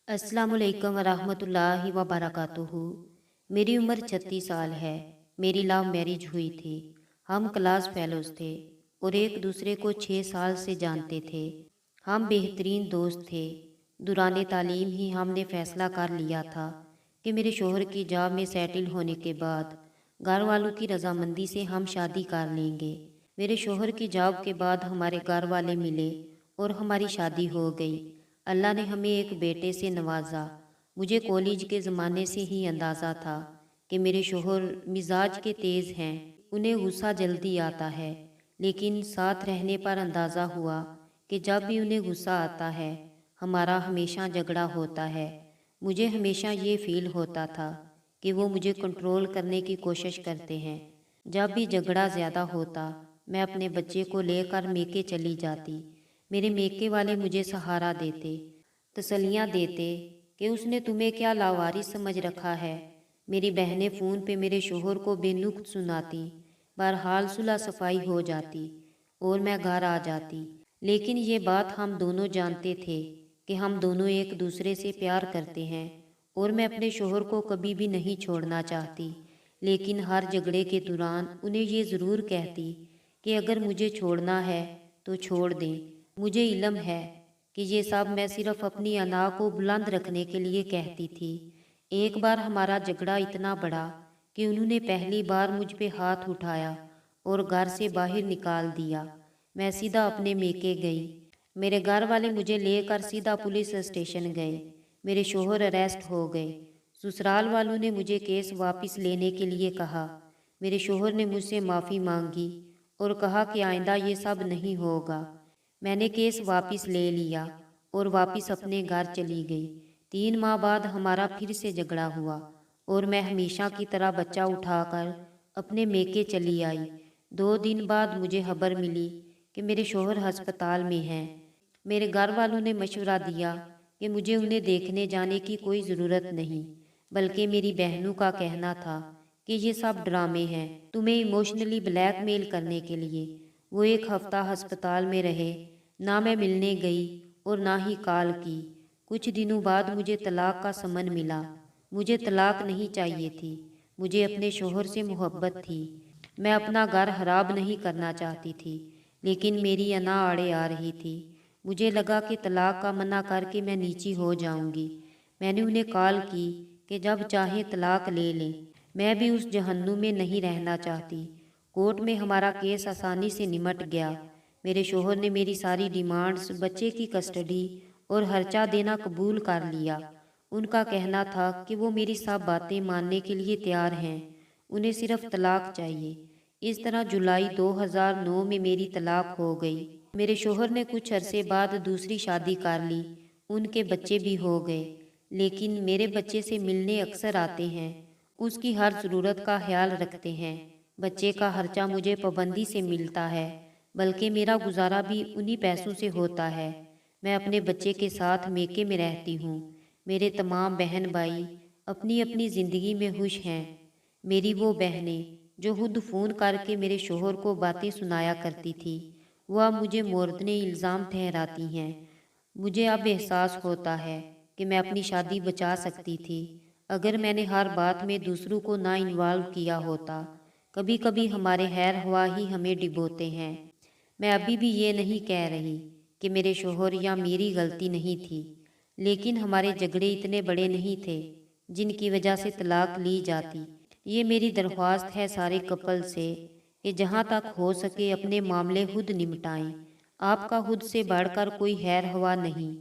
अस्सलाम वालेकुम वरहमतुल्लाहि वबरकातुहू। मेरी उम्र 36 साल है। मेरी लव मैरिज हुई थी। हम क्लास फेलोज थे और एक दूसरे को 6 साल से जानते थे। हम बेहतरीन दोस्त थे। दौरान तालीम ही हमने फ़ैसला कर लिया था कि मेरे शोहर की जॉब में सेटल होने के बाद घर वालों की रजामंदी से हम शादी कर लेंगे। मेरे शोहर की जॉब के बाद हमारे घर वाले मिले और हमारी शादी हो गई। अल्लाह ने हमें एक बेटे से नवाजा। मुझे कॉलेज के ज़माने से ही अंदाज़ा था कि मेरे शोहर मिजाज के तेज़ हैं, उन्हें गुस्सा जल्दी आता है। लेकिन साथ रहने पर अंदाज़ा हुआ कि जब भी उन्हें गुस्सा आता है हमारा हमेशा झगड़ा होता है। मुझे हमेशा ये फील होता था कि वो मुझे कंट्रोल करने की कोशिश करते हैं। जब भी झगड़ा ज़्यादा होता मैं अपने बच्चे को लेकर मेके चली जाती। मेरे मेके वाले मुझे सहारा देते, तसल्लियाँ देते कि उसने तुम्हें क्या लावारिस समझ रखा है। मेरी बहनें फ़ोन पे मेरे शोहर को बेनुक्त सुनाती। बहरहाल सुलह सफाई हो जाती और मैं घर आ जाती। लेकिन ये बात हम दोनों जानते थे कि हम दोनों एक दूसरे से प्यार करते हैं और मैं अपने शोहर को कभी भी नहीं छोड़ना चाहती। लेकिन हर झगड़े के दौरान उन्हें ये ज़रूर कहती कि अगर मुझे छोड़ना है तो छोड़ दें। मुझे इल्म है कि ये सब मैं सिर्फ अपनी अना को बुलंद रखने के लिए कहती थी। एक बार हमारा झगड़ा इतना बड़ा कि उन्होंने पहली बार मुझ पे हाथ उठाया और घर से बाहर निकाल दिया। मैं सीधा अपने मेके गई। मेरे घर वाले मुझे लेकर सीधा पुलिस स्टेशन गए। मेरे शोहर अरेस्ट हो गए। ससुराल वालों ने मुझे केस वापस लेने के लिए कहा। मेरे शोहर ने मुझसे माफ़ी मांगी और कहा कि आइंदा ये सब नहीं होगा। मैंने केस वापस ले लिया और वापस अपने घर चली गई। 3 माह बाद हमारा फिर से झगड़ा हुआ और मैं हमेशा की तरह बच्चा उठाकर अपने मेके चली आई। 2 दिन बाद मुझे खबर मिली कि मेरे शोहर अस्पताल में हैं। मेरे घर वालों ने मशवरा दिया कि मुझे उन्हें देखने जाने की कोई ज़रूरत नहीं, बल्कि मेरी बहनों का कहना था कि ये सब ड्रामे हैं, तुम्हें इमोशनली ब्लैकमेल करने के लिए। वो 1 हफ्ता अस्पताल में रहे। ना मैं मिलने गई और ना ही कॉल की। कुछ दिनों बाद मुझे तलाक का समन मिला। मुझे तलाक नहीं चाहिए थी। मुझे अपने शोहर से मोहब्बत थी। मैं अपना घर खराब नहीं करना चाहती थी, लेकिन मेरी अना आड़े आ रही थी। मुझे लगा कि तलाक का मना करके मैं नीची हो जाऊंगी। मैंने उन्हें कॉल की कि जब चाहे तलाक ले लें। मैं भी उस जहन्नुम में नहीं रहना चाहती। कोर्ट में हमारा केस आसानी से निमट गया। मेरे शोहर ने मेरी सारी डिमांड्स, बच्चे की कस्टडी और खर्चा देना कबूल कर लिया। उनका कहना था कि वो मेरी सब बातें मानने के लिए तैयार हैं, उन्हें सिर्फ तलाक चाहिए। इस तरह जुलाई 2009 में मेरी तलाक हो गई। मेरे शोहर ने कुछ अरसे बाद दूसरी शादी कर ली। उनके बच्चे भी हो गए, लेकिन मेरे बच्चे से मिलने अक्सर आते हैं। उसकी हर ज़रूरत का ख्याल रखते हैं। बच्चे का खर्चा मुझे पाबंदी से मिलता है, बल्कि मेरा गुजारा भी उन्हीं पैसों से होता है। मैं अपने बच्चे के साथ मेके में रहती हूँ। मेरे तमाम बहन भाई अपनी अपनी ज़िंदगी में खुश हैं। मेरी वो बहनें जो खुद फ़ोन करके मेरे शोहर को बातें सुनाया करती थी, वह मुझे मोर्दने इल्ज़ाम ठहराती हैं। मुझे अब एहसास होता है कि मैं अपनी शादी बचा सकती थी अगर मैंने हर बात में दूसरों को ना इन्वॉल्व किया होता। कभी कभी हमारे खैर हवा ही हमें डिबोते हैं। मैं अभी भी ये नहीं कह रही कि मेरे शोहर या मेरी गलती नहीं थी, लेकिन हमारे झगड़े इतने बड़े नहीं थे जिनकी वजह से तलाक ली जाती। ये मेरी दरख्वास्त है सारे कपल से कि जहाँ तक हो सके अपने मामले खुद निपटाएं। आपका खुद से बढ़कर कोई खैर हवा नहीं।